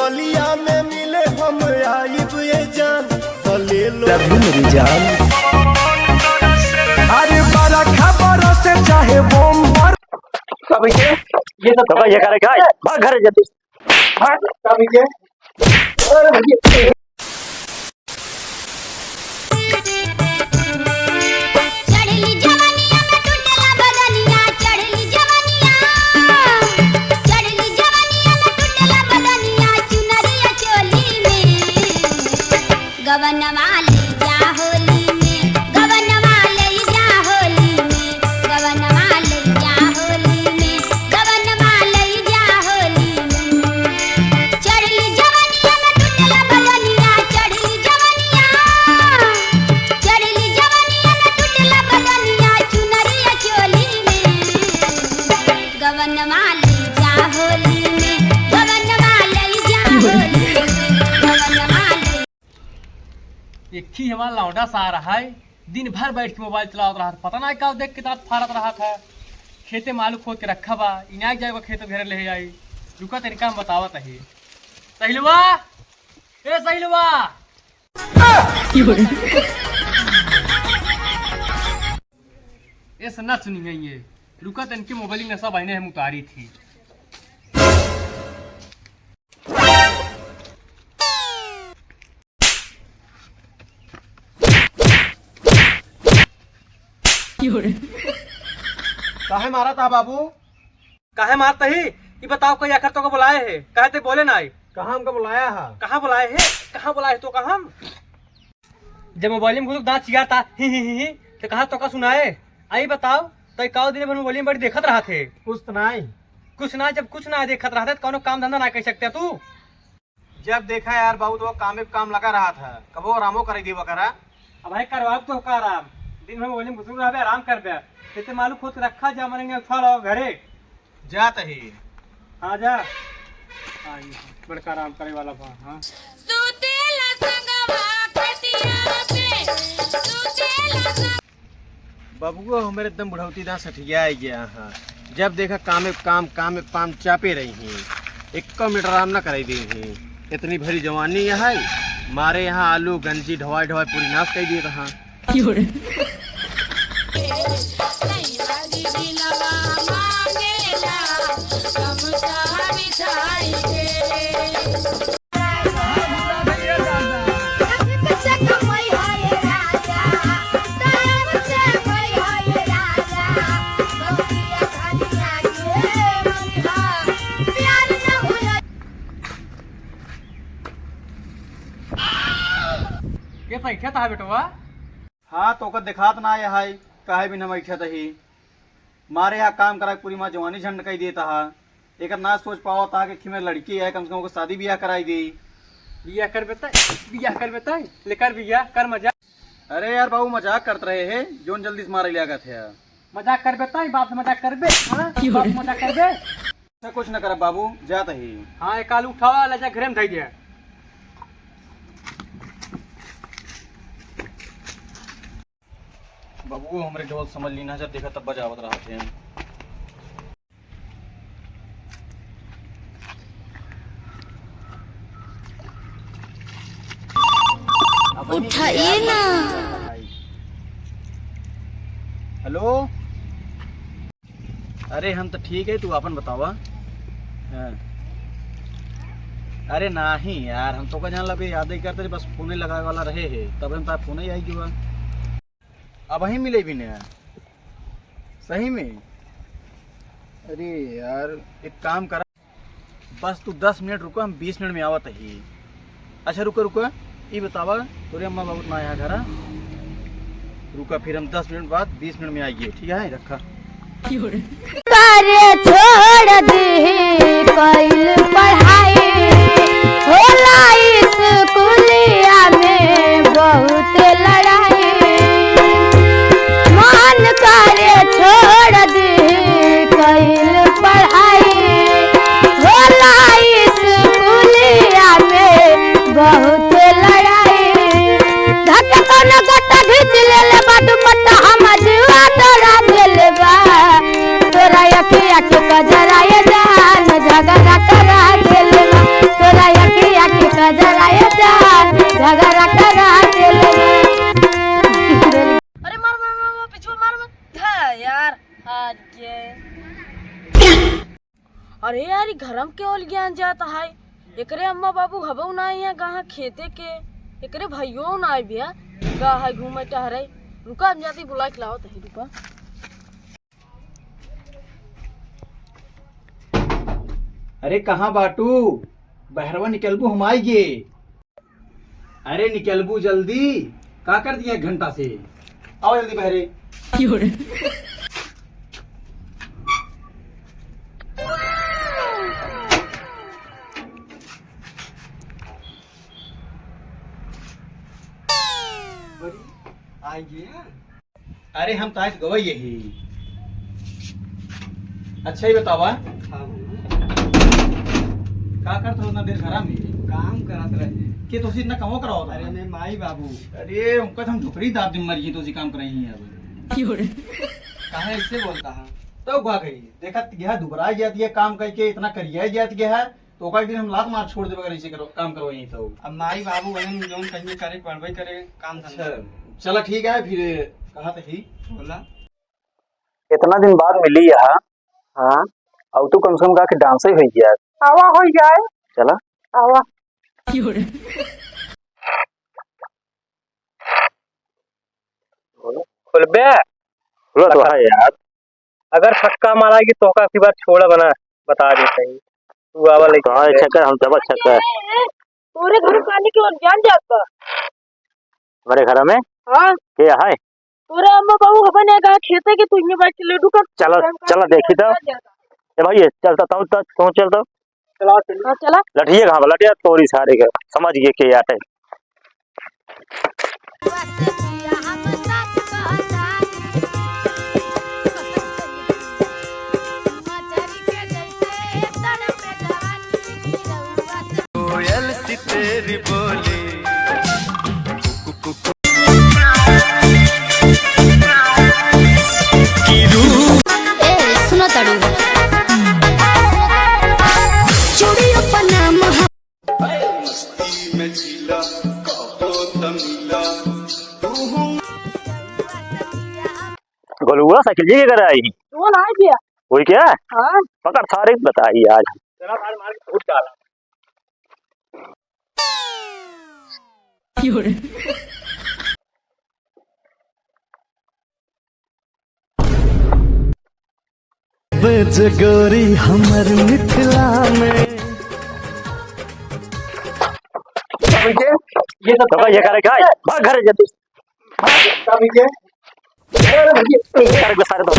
गलिया में मिले हम आइब ये जान तो ले लो मेरी जान। अरे बड़ा खबर से चाहे बम पर कभी के ये तो दवा ये करेगा भाग घर जाते भाग कभी के गवनवा ले जा होली में गवनवा ले जा होली में गवनवा ले जा होली में गवनवा ले जा होली में चढ़ली जवनिया में टूटला बदनिया चढ़ली जवनिया में टूटला बदनिया चुनरिया चोली में गवनवा ले जा होली में गवनवा ले जा होली एक ही हमारा लौंडा सा आ रहा है, दिन भर बैठ के मोबाइल चला रहा है, पता नहीं कब देख के दांत फाड़त रहा था। खेते मालू खोद के रखा बा, इनाक जाएगा खेत घेरे ले आई। रुका तरीका हम बतावत है। सहिलवा ए सहिलवा ये सुनना सुनी गई है। रुका तनके मोबाइल नशा बहने हम उतारी थी। काहे मारा था बाबू? काहे मारता ही? ये बताओ कोई आखिर तो को बुलाए है? कहते बोले ना कहाँ हमको बुलाया है? कहाँ बुलाए है? कहाँ बुलाए तो कहाँ? जब मोबाइल में घुस दांत चिया था ही तो कहाँ तो का सुनाए? आई बताओ तो काउ दिन भर मोबाइल में बड़ी देखत रहा थे। कुछ नहीं जब कुछ ना देखत रहा था तो कोनो काम धंधा ना कर सकते तू। जब देखा यार बाबू तो काम काम लगा रहा था, कबो आरामो कर दी वगैरह। अब भाई करवा तो का आराम, दिन भर मोबाइल में घुस रहा आराम कर बे। इतने मालूम खुद रखा जा मरेंगे उठा घरे जात ही। हाँ जा बड़का आराम करे वाला बा। हाँ बाबू हमारे एकदम बुढ़ौती दांत सठिया गया हाँ। जब देखा काम चापे रही हैं, एक मिनट आराम न कराई दी हैं। इतनी भरी जवानी यहाँ मारे यहाँ आलू गंजी ढवाई पूरी नाश कर दिए कहाँ। ये पैसा था बेटवा। हाँ तो दिखात ना है हाई काहे भी न बैठा ही मारे यहाँ काम करा पूरी माँ जवानी झंड कही देता है। एक ना सोच पाओ था कि मेरी लड़की है, कम से कम शादी ब्याह कराई दी। बिया कर बेता लेकर बिया कर मजाक। अरे यार बाबू मजाक करते रहे हैं, जोन जल्दी से मारे लिया थे। मजाक कर बेता बाप से मजाक कर बे। हाँ मजाक कर बे। कुछ न कर बाबू जाता ही। हाँ एक आलू उठावा ले जा घरे में धई दिया। बाबू हमारे ढोल समझ ली ना, जब देखा तब बजावत रहा थे। उठाइए ना। हेलो अरे हम तो ठीक है, तू अपन बतावा। हाँ। अरे नहीं यार हम तो का जान लगे याद ही करते बस फोन लगाए वाला रहे है, तब हम फोन ही आई जुआ। अब वहीं मिले भी नहीं सही में। अरे यार एक काम करा, बस तू 10 मिनट रुको, हम 20 मिनट में आवत ही। अच्छा रुको ये बतावा तोरे अम्मा बाबू ना यहाँ घर रुका, फिर हम 10 मिनट बाद 20 मिनट में आइए। ठीक है रखा। करे छोड़ दे कइल पढ़ाई होला स्कूलिया में बहुत लड़ाई। मन करे छोड़ दे कइल पढ़ाई होला स्कूलिया में बहुत लड़ाई। धक्का कोनो गट्टा घिच लेले बाटू पट्टा हम जुआ तोरा भेल बा। तोरा अखिया के कजरा ये जान झगड़ा करा ई घरम के ओल ज्ञान जाता है। एकरे अम्मा बाबू हबो ना यहाँ कहाँ खेते के, एकरे भाइयों ना बिया गा है घूमे टहरे। रुका हम जाती बुला के लाओ तही रुका। अरे कहाँ बाटू, बहरवा निकलबू हम आइए। अरे निकलबू जल्दी, का कर दिया 1 घंटा से, आओ जल्दी बहरे। अरे हम ताज गवई यही। अच्छा ही बतावा का करत हो ना देर घरा में? काम करत रहे के तो इतना कमो कराओ? अरे मैं माई बाबू अरे उनका हम झुकड़ी दाब दिन मर तो काम कर रही है अब। काहे ऐसे बोलता है? तो गा गई देखा गया दुबरा जाती है काम करके, इतना करिया जाती है तो का दिन हम लात मार छोड़ देवे अगर ऐसे करो काम करो यही तो। अब माई बाबू वही जोन कहीं करे पढ़वे करे काम धंधा। चला ठीक है फिर कहा ही बोला इतना दिन बाद मिली यहाँ। हाँ अब तो कम से कम के डांस ही हो गया। आवा हो जाए, चला आवा। खुलबे तो है यार, अगर छक्का मारेगी तो का बार छोड़ा बना बता देते हैं तू आवा लेके। हाँ छक्का हम जब छक्का पूरे घर पानी की ओर जान जाता हमारे घर में। हाँ क्या है पूरे अम्मा बाबू हबन है कहाँ खेते के, तू इन्हें बैठ के लड्डू कर। चलो चलो देखी तो ए भाई चलता तू चलता हाँ चला। लठिए कहाँ लठिया तोरी सारे का समझ गए के आटे। कोयल सी तेरी बोली सुनो तड़ू चूड़ियों पर नाम में जिला कहो तमिला तू गोलुआ साइकिल जी कर आई वो ना गया। वही क्या हाँ पकड़ सारे बताइए आज। चला मार के फूट डाला। बजगोरी हमर मिथिला में ये तो ये करेगा भाग घर जल्दी घर के सारे दो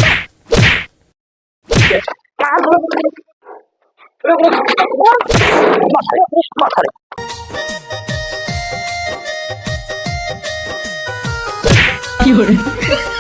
क्यों